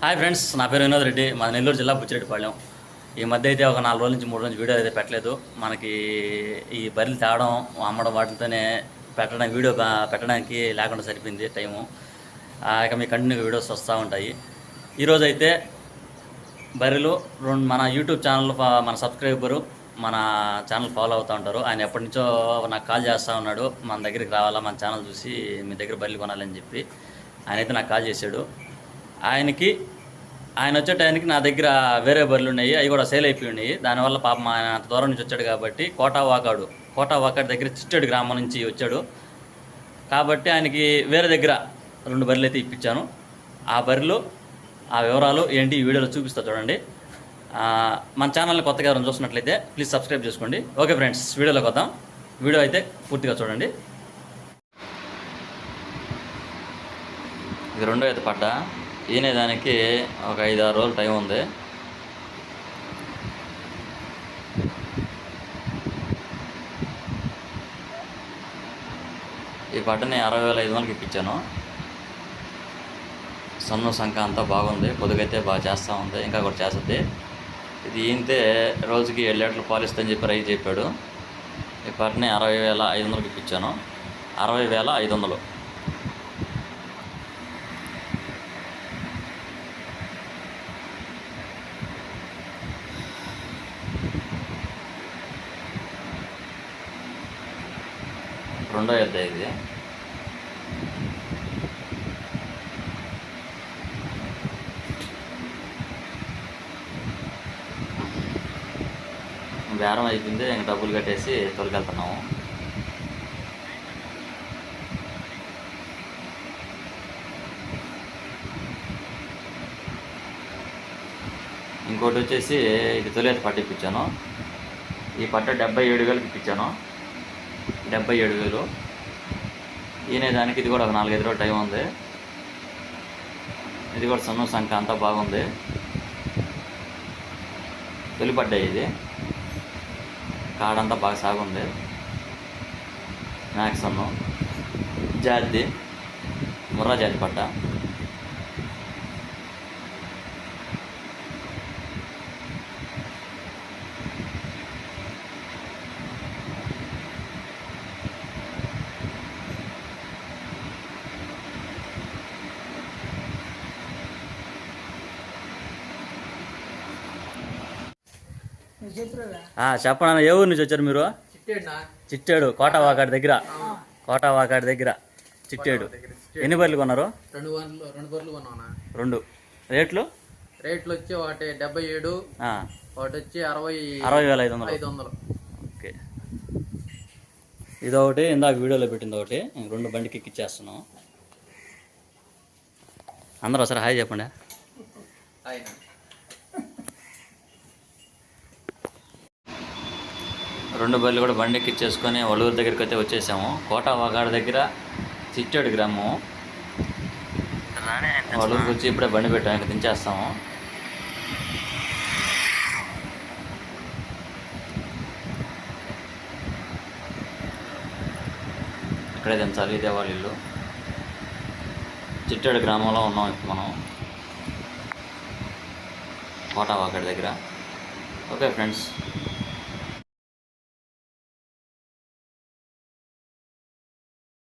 Hi friends, నా పేరు వినోద్ రెడ్డి. మా నెల్లూరు జిల్లా బుచ్చిరెడ్డిపాళెం. ఈ మధ్య అయితే ఒక 4 రోజుల నుంచి 3 రోజుల నుంచి వీడియో అయితే పెట్టలేదు. మనకి ఈ బర్రెలు తేవడం అమ్మడం వాటితోనే పెట్టడానికి లేకుండా సరిపోయింది టైము. ఇక మీ కంటిన్యూగా వీడియోస్ వస్తూ ఉంటాయి. ఈరోజు అయితే బర్రెలు మన యూట్యూబ్ ఛానల్ మన సబ్స్క్రైబరు మన ఛానల్ ఫాలో అవుతూ ఉంటారు. ఆయన ఎప్పటి నుంచో నాకు కాల్ చేస్తూ ఉన్నాడు, మన దగ్గరికి రావాలా, మన ఛానల్ చూసి మీ దగ్గర బర్రెలు కొనాలని చెప్పి. ఆయన అయితే నాకు కాల్ చేశాడు. ఆయన వచ్చే టైంకి నా దగ్గర వేరే బర్రెలు ఉన్నాయి, అవి కూడా సేల్ అయిపోయి ఉన్నాయి. దానివల్ల పాపం ఆయన అంత దూరం నుంచి వచ్చాడు కాబట్టి కోటా వాకాడు దగ్గర చిట్టేడు గ్రామం నుంచి వచ్చాడు కాబట్టి ఆయనకి వేరే దగ్గర 2 బర్రెలు అయితే ఇప్పించాను. ఆ బర్రెలు ఆ వివరాలు ఏంటి ఈ వీడియోలో చూపిస్తా చూడండి. మన ఛానల్ని కొత్తగా ఎవరైనా చూసినట్లయితే ప్లీజ్ సబ్స్క్రైబ్ చేసుకోండి. ఓకే ఫ్రెండ్స్, వీడియోలోకి వద్దాం. వీడియో అయితే పూర్తిగా చూడండి. ఇది రెండో అయితే పడ్డ. ఈయన దానికి ఒక 5-6 రోజులు టైం ఉంది. ఈ పడ్డని 60,500కి ఇప్పించాను. సన్ను సంఖ అంతా బాగుంది, పొదుగైతే బాగా చేస్తూ ఉంది, ఇంకా కూడా చేస్తుంది. ఇది ఈయంతే రోజుకి 7 లీటర్లు పాలు ఇస్తుందని చెప్పి రైతు చెప్పాడు. ఈ పడ్డని 60,500కి ఇప్పించాను. 60,500. రెండో ఎద్ద ఇది. బేరం అయిపోయింది, ఇంక డబ్బులు కట్టేసి తొలగెళ్తున్నాము. ఇంకోటి వచ్చేసి ఇది తొలి అయితే పట్టు ఇప్పించాను. ఈ పట్ట 77,000కి ఇప్పించాను. 77,000. ఈయన దానికి ఇది కూడా ఒక 4-5 రోజులు టైం ఉంది. ఇది కూడా సన్ను సంఖ్య అంతా బాగుంది. తొలిపడ్డాయి. ఇది కాడంతా బాగా సాగుంది. మ్యాక్సన్ను జాతి ముర్రా జాతి పడ్డ. చెప్పండి, ఏ ఊరు నుంచి వచ్చారు మీరు? చిట్టేడు కోటా వాకాడు దగ్గర చిట్టేడు. ఎన్ని బర్రెలు కొన్నారు? 2 బర్రెలు కొన్నా. 2. రేట్లు వచ్చి ఒకటి 77, ఒకటి వచ్చి 60,500. ఓకే, ఇదొకటి ఇందాక వీడియోలో పెట్టింది ఒకటి. 2 బండికి ఎక్కిచ్చేస్తున్నాం. అందరూ ఒకసారి హాయ్ చెప్పండి. 2 బర్రెలు కూడా బండి ఎక్కిచ్చేసుకొని వలూరు దగ్గరికి అయితే వచ్చేసాము. కోటా వాకాడు దగ్గర చిట్టేడు గ్రామం. వలూరుకి వచ్చి ఇప్పుడే బండి పెట్టాము, ఇంకా దించేస్తాము. ఇక్కడే దించాలి, ఇదే వాళ్ళ ఇల్లు. చిట్టేడు గ్రామంలో ఉన్నాం ఇప్పుడు మనం, కోటా వాకాడు దగ్గర. Okay friends.